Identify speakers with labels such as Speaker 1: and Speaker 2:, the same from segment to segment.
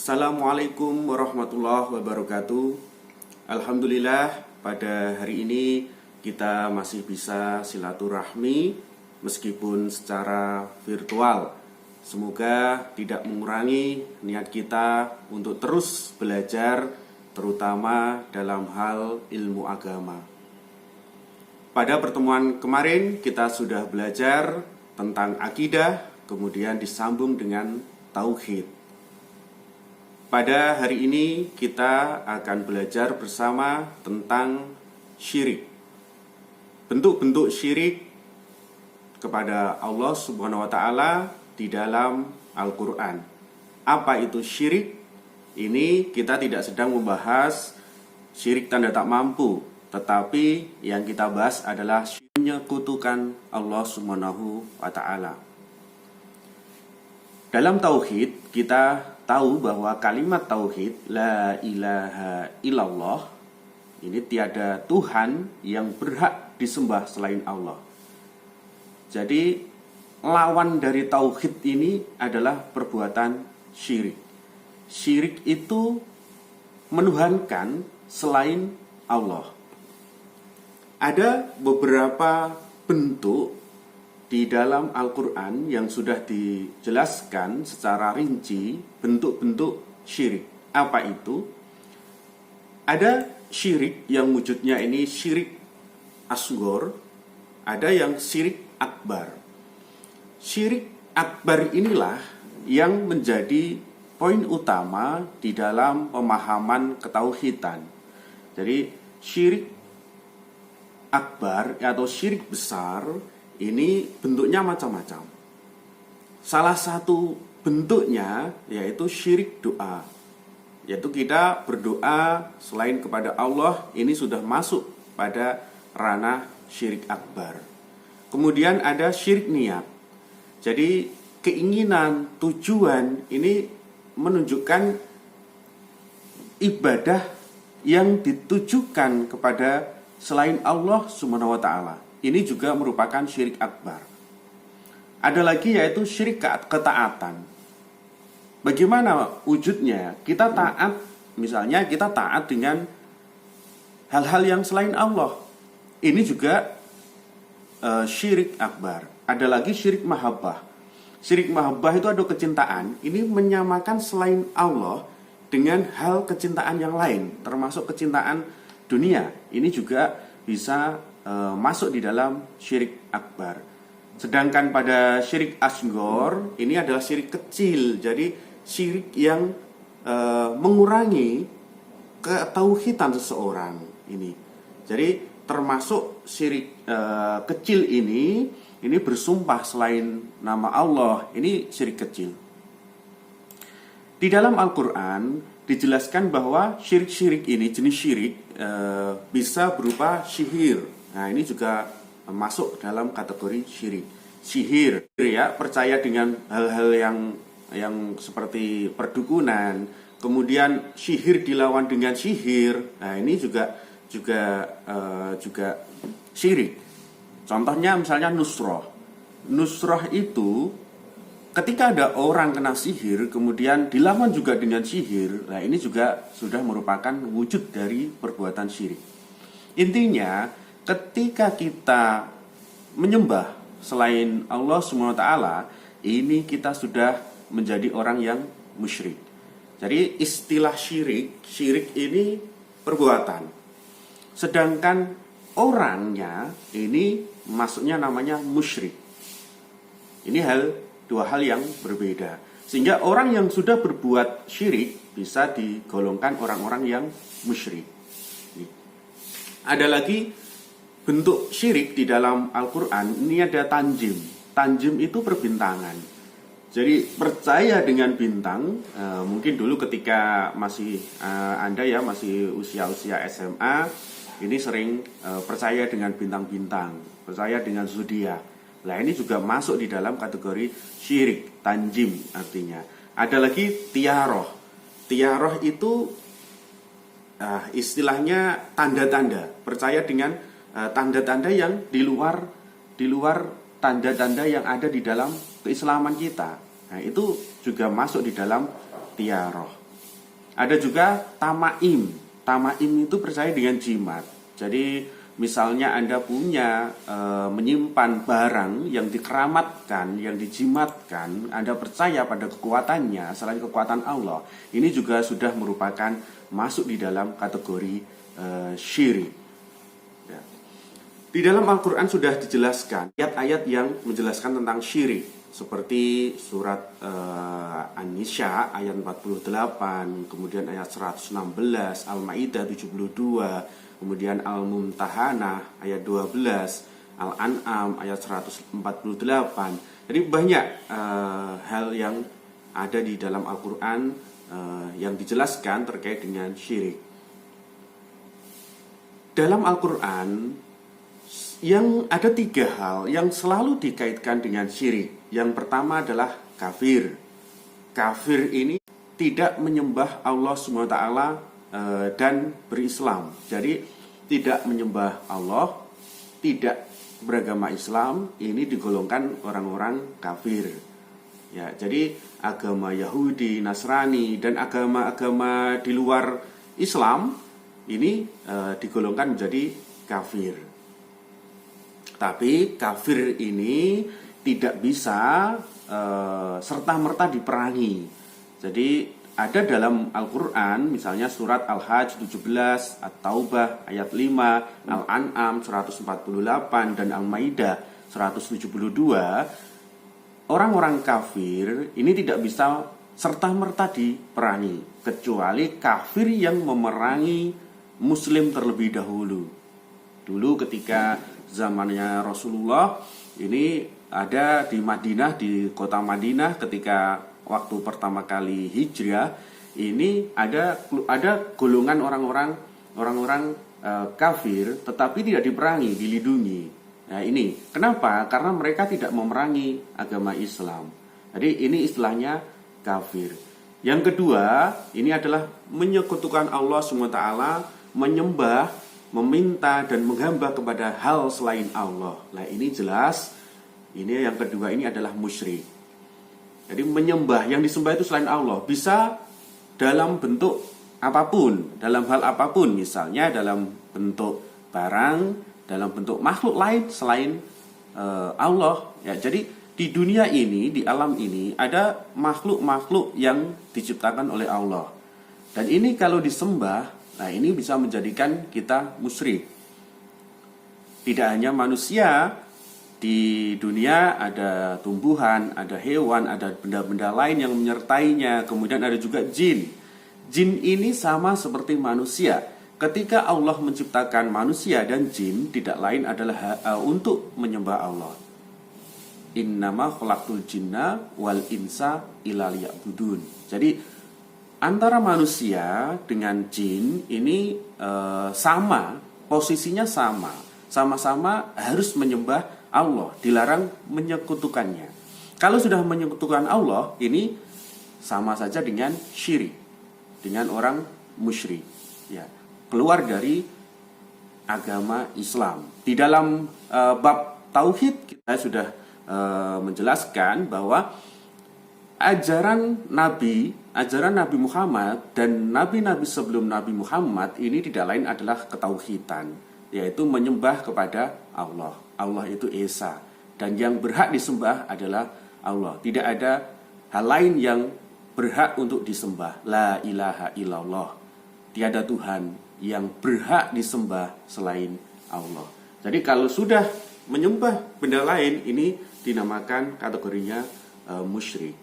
Speaker 1: Assalamualaikum warahmatullahi wabarakatuh. Alhamdulillah, pada hari ini kita masih bisa silaturahmi meskipun secara virtual. Semoga tidak mengurangi niat kita untuk terus belajar, terutama dalam hal ilmu agama. Pada pertemuan kemarin kita sudah belajar tentang akidah, kemudian disambung dengan tauhid. Pada hari ini kita akan belajar bersama tentang syirik. Bentuk-bentuk syirik kepada Allah Subhanahu wa taala di dalam Al-Qur'an. Apa itu syirik? Ini kita tidak sedang membahas syirik tanda tak mampu, tetapi yang kita bahas adalah menyekutukan Allah Subhanahu wa taala. Dalam tauhid kita tahu bahwa kalimat tauhid la ilaha illallah ini tiada Tuhan yang berhak disembah selain Allah. Jadi lawan dari tauhid ini adalah perbuatan syirik. Syirik itu menuhankan selain Allah. Ada beberapa bentuk di dalam Al-Quran yang sudah dijelaskan secara rinci bentuk-bentuk syirik. Apa itu? Ada syirik yang wujudnya ini syirik asghar, ada yang syirik akbar. Syirik akbar inilah yang menjadi poin utama di dalam pemahaman ketauhidan. Jadi syirik akbar atau syirik besar ini bentuknya macam-macam. Salah satu bentuknya yaitu syirik doa. Yaitu kita berdoa selain kepada Allah, ini sudah masuk pada ranah syirik akbar. Kemudian ada syirik niat. Jadi keinginan, tujuan ini menunjukkan ibadah yang ditujukan kepada selain Allah Subhanahu wa taala. Ini juga merupakan syirik akbar. Ada lagi yaitu syirik ketaatan. Bagaimana wujudnya? Kita taat, misalnya kita taat dengan hal-hal yang selain Allah. Ini juga syirik akbar. Ada lagi syirik mahabbah. Syirik mahabbah itu ada kecintaan. Ini menyamakan selain Allah dengan hal kecintaan yang lain, termasuk kecintaan dunia. Ini juga bisa masuk di dalam syirik akbar. Sedangkan pada syirik asghar ini adalah syirik kecil. Jadi syirik yang mengurangi ketauhidan seseorang ini. Jadi termasuk syirik kecil ini bersumpah selain nama Allah. Ini syirik kecil. Di dalam Al-Qur'an dijelaskan bahwa syirik-syirik ini, jenis syirik bisa berupa sihir. Nah, ini juga masuk dalam kategori syirik. Sihir, ya, percaya dengan hal-hal yang seperti perdukunan. Kemudian sihir dilawan dengan sihir. Nah, ini juga syirik. Contohnya misalnya nusroh. Nusroh itu ketika ada orang kena sihir, kemudian dilawan juga dengan sihir, nah ini juga sudah merupakan wujud dari perbuatan syirik. Intinya, ketika kita menyembah selain Allah SWT, ini kita sudah menjadi orang yang musyrik. Jadi istilah syirik ini perbuatan. Sedangkan orangnya ini masuknya namanya musyrik. Ini dua hal yang berbeda. Sehingga orang yang sudah berbuat syirik bisa digolongkan orang-orang yang musyrik. Ada lagi bentuk syirik di dalam Al-Quran. Ini ada tanjim. Tanjim itu perbintangan. Jadi percaya dengan bintang. Mungkin dulu ketika masih Anda ya masih usia-usia SMA, ini sering percaya dengan bintang-bintang, percaya dengan zodiak. Nah, ini juga masuk di dalam kategori syirik, tanjim artinya. Ada lagi tiaroh. Tiaroh itu istilahnya tanda-tanda. Percaya dengan tanda-tanda yang di luar tanda-tanda yang ada di dalam keislaman kita. Nah, itu juga masuk di dalam tiaroh. Ada juga tamaim. Tamaim itu percaya dengan jimat. Jadi misalnya Anda punya menyimpan barang yang dikeramatkan, yang dijimatkan, Anda percaya pada kekuatannya selain kekuatan Allah. Ini juga sudah merupakan masuk di dalam kategori syirik. Ya. Di dalam Al-Quran sudah dijelaskan ayat-ayat yang menjelaskan tentang syirik. Seperti surat An-Nisa ayat 48, kemudian ayat 116, Al-Maidah 72, kemudian Al-Mumtahanah ayat 12, Al-An'am ayat 148. Jadi banyak hal yang ada di dalam Al-Quran yang dijelaskan terkait dengan syirik. Dalam Al-Quran yang ada 3 hal yang selalu dikaitkan dengan syirik. Yang pertama adalah kafir. Kafir ini tidak menyembah Allah SWT dan berislam. Jadi tidak menyembah Allah, tidak beragama Islam, ini digolongkan orang-orang kafir. Ya, jadi agama Yahudi, Nasrani dan agama-agama di luar Islam ini digolongkan menjadi kafir. Tapi kafir ini tidak bisa serta-merta diperangi. Jadi ada dalam Al-Quran, misalnya surat Al-Hajj 17, At-Taubah ayat 5, Al-An'am 148, dan Al-Maidah 172, orang-orang kafir ini tidak bisa serta-merta diperangi, kecuali kafir yang memerangi Muslim terlebih dahulu. Dulu ketika zamannya Rasulullah, ini ada di Madinah, di kota Madinah ketika waktu pertama kali hijrah, ini ada golongan orang-orang kafir tetapi tidak diperangi, dilindungi. Nah, ini kenapa? Karena mereka tidak memerangi agama Islam. Jadi ini istilahnya kafir. Yang kedua, ini adalah menyekutukan Allah SWT, menyembah, meminta dan menghamba kepada hal selain Allah. Nah, ini jelas. Ini yang kedua, ini adalah musyrik. Jadi menyembah, yang disembah itu selain Allah, bisa dalam bentuk apapun, dalam hal apapun, misalnya dalam bentuk barang, dalam bentuk makhluk lain selain Allah. Ya, jadi di dunia ini, di alam ini ada makhluk-makhluk yang diciptakan oleh Allah. Dan ini kalau disembah, nah ini bisa menjadikan kita musyrik. Tidak hanya manusia, di dunia ada tumbuhan, ada hewan, ada benda-benda lain yang menyertainya. Kemudian ada juga jin. Jin ini sama seperti manusia. Ketika Allah menciptakan manusia dan jin, tidak lain adalah untuk menyembah Allah. Innama khalaqtul jinna wal insa illa liya'budun. Jadi antara manusia dengan jin ini sama, posisinya sama. Sama-sama harus menyembah Allah, dilarang menyekutukannya. Kalau sudah menyekutukan Allah, ini sama saja dengan syirik, dengan orang musyrik, ya, keluar dari agama Islam. Di dalam bab tauhid kita sudah menjelaskan bahwa ajaran Nabi Muhammad dan nabi-nabi sebelum Nabi Muhammad ini tidak lain adalah ketauhidan, yaitu menyembah kepada Allah. Allah itu Esa, dan yang berhak disembah adalah Allah. Tidak ada hal lain yang berhak untuk disembah. La ilaha illallah. Tiada Tuhan yang berhak disembah selain Allah. Jadi kalau sudah menyembah benda lain, ini dinamakan kategorinya musyrik.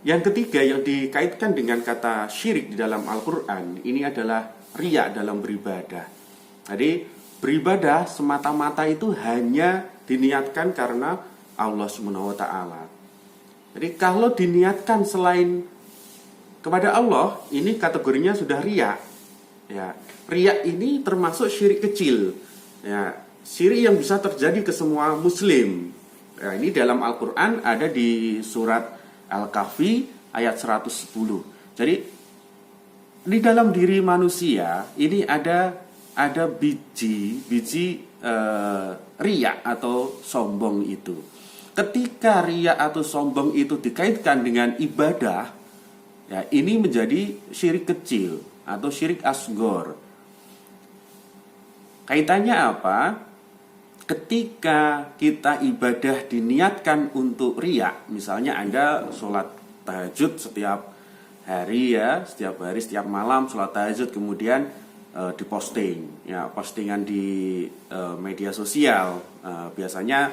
Speaker 1: Yang ketiga yang dikaitkan dengan kata syirik di dalam Al-Quran, ini adalah riya dalam beribadah. Jadi beribadah semata-mata itu hanya diniatkan karena Allah SWT. Jadi kalau diniatkan selain kepada Allah, ini kategorinya sudah riya. Ya, riya ini termasuk syirik kecil. Ya, syirik yang bisa terjadi ke semua muslim. Ya, ini dalam Al-Quran ada di surat Al-Kahfi ayat 110. Jadi di dalam diri manusia ini ada biji riya atau sombong itu. Ketika riya atau sombong itu dikaitkan dengan ibadah, Ya, ini menjadi syirik kecil atau syirik asgor. Kaitannya apa? Ketika kita ibadah diniatkan untuk riya, misalnya Anda sholat tahajud setiap hari ya, setiap hari, setiap malam sholat tahajud, kemudian diposting, ya postingan di media sosial. Biasanya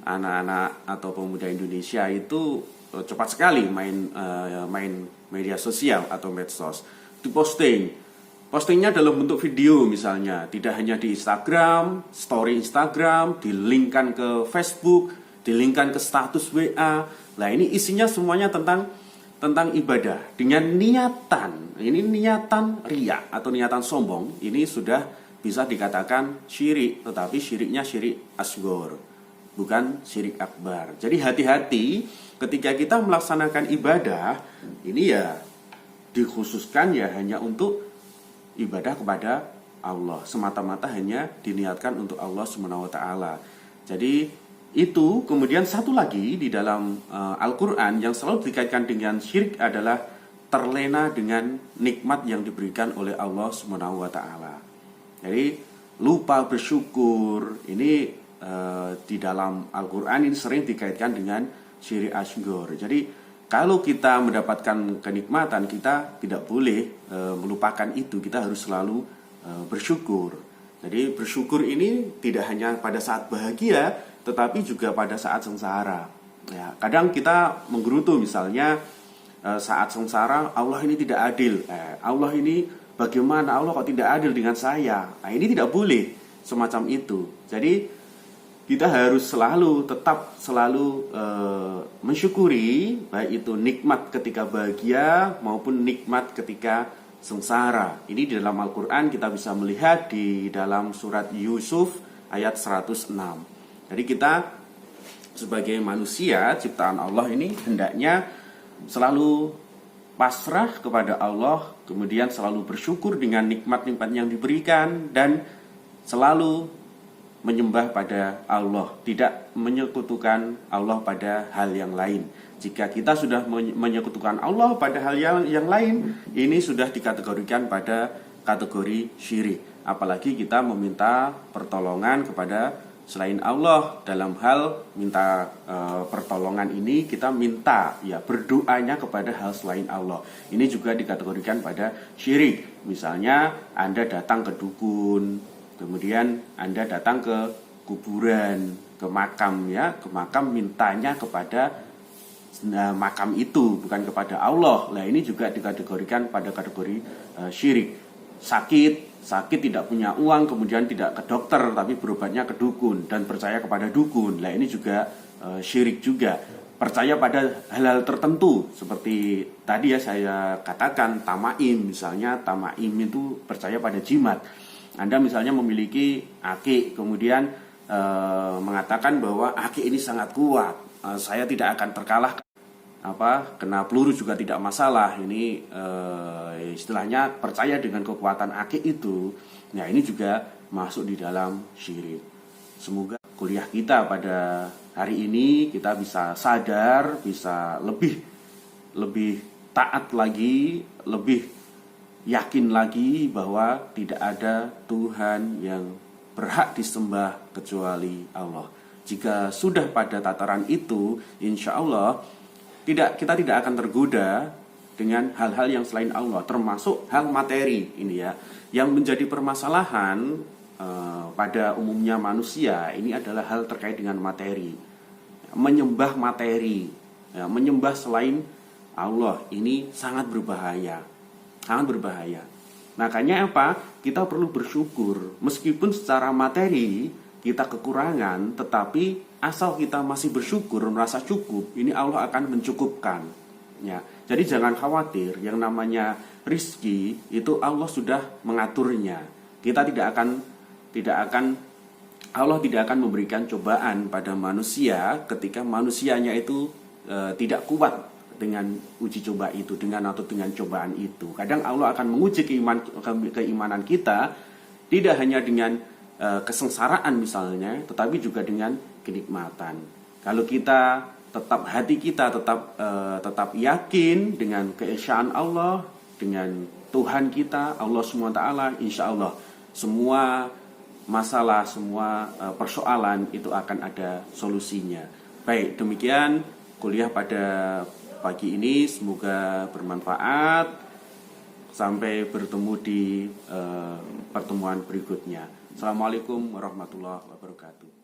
Speaker 1: anak-anak atau pemuda Indonesia itu cepat sekali main media sosial atau medsos, diposting. Postingnya dalam bentuk video misalnya, tidak hanya di Instagram, story Instagram, dilinkkan ke Facebook, dilinkkan ke status WA. Nah, ini isinya semuanya tentang ibadah dengan niatan. Ini niatan riya atau niatan sombong. Ini sudah bisa dikatakan syirik, tetapi syiriknya syirik asgor, bukan syirik akbar. Jadi hati-hati ketika kita melaksanakan ibadah, ini ya dikhususkan ya hanya untuk ibadah kepada Allah, semata-mata hanya diniatkan untuk Allah Subhanahu wa taala. Jadi itu. Kemudian satu lagi di dalam Al-Qur'an yang selalu dikaitkan dengan syirik adalah terlena dengan nikmat yang diberikan oleh Allah Subhanahu wa taala. Jadi lupa bersyukur. Ini di dalam Al-Qur'an ini sering dikaitkan dengan syirik asghar. Jadi kalau kita mendapatkan kenikmatan, kita tidak boleh melupakan itu. Kita harus selalu bersyukur. Jadi bersyukur ini tidak hanya pada saat bahagia, tetapi juga pada saat sengsara. Ya, kadang kita menggerutu misalnya saat sengsara, Allah ini tidak adil. Allah ini bagaimana? Allah kok tidak adil dengan saya? Nah, ini tidak boleh semacam itu. Jadi kita harus tetap selalu mensyukuri, baik itu nikmat ketika bahagia maupun nikmat ketika sengsara. Ini di dalam Al-Quran kita bisa melihat di dalam surat Yusuf ayat 106. Jadi kita sebagai manusia ciptaan Allah ini hendaknya selalu pasrah kepada Allah, kemudian selalu bersyukur dengan nikmat-nikmat yang diberikan, dan selalu menyembah pada Allah, tidak menyekutukan Allah pada hal yang lain. Jika kita sudah menyekutukan Allah pada hal yang lain, ini sudah dikategorikan pada kategori syirik. Apalagi kita meminta pertolongan kepada selain Allah. Dalam hal minta pertolongan ini, kita minta ya berdoanya kepada hal selain Allah. Ini juga dikategorikan pada syirik. Misalnya Anda datang ke dukun, kemudian Anda datang ke kuburan, ke makam ya, ke makam mintanya kepada makam itu, bukan kepada Allah. Nah, ini juga dikategorikan pada kategori syirik. Sakit tidak punya uang, kemudian tidak ke dokter tapi berobatnya ke dukun dan percaya kepada dukun. Nah, ini juga syirik juga. Percaya pada hal-hal tertentu seperti tadi ya saya katakan tamaim, misalnya tamaim itu percaya pada jimat. Anda misalnya memiliki akik, kemudian mengatakan bahwa akik ini sangat kuat, saya tidak akan terkalahkan, kena peluru juga tidak masalah. Ini istilahnya percaya dengan kekuatan akik itu. Nah, ini juga masuk di dalam syirik. Semoga kuliah kita pada hari ini kita bisa sadar, bisa lebih taat lagi, lebih yakin lagi bahwa tidak ada Tuhan yang berhak disembah kecuali Allah. Jika sudah pada tataran itu, insya Allah kita tidak akan tergoda dengan hal-hal yang selain Allah, termasuk hal materi ini ya. Yang menjadi permasalahan pada umumnya manusia ini adalah hal terkait dengan materi, menyembah materi, ya, menyembah selain Allah. Ini sangat berbahaya. Makanya apa? Kita perlu bersyukur. Meskipun secara materi kita kekurangan, tetapi asal kita masih bersyukur, merasa cukup, ini Allah akan mencukupkan. Ya. Jadi jangan khawatir, yang namanya rizki itu Allah sudah mengaturnya. Allah tidak akan memberikan cobaan pada manusia ketika manusianya itu tidak kuat dengan uji coba itu, dengan cobaan itu. Kadang Allah akan menguji keimanan kita, tidak hanya dengan kesengsaraan misalnya, tetapi juga dengan kenikmatan. Kalau kita tetap hati kita tetap yakin dengan keesaan Allah, dengan Tuhan kita Allah SWT, insya Allah semua masalah, semua persoalan itu akan ada solusinya. Baik, demikian kuliah pada pagi ini, semoga bermanfaat. Sampai bertemu di pertemuan berikutnya. Assalamualaikum warahmatullahi wabarakatuh.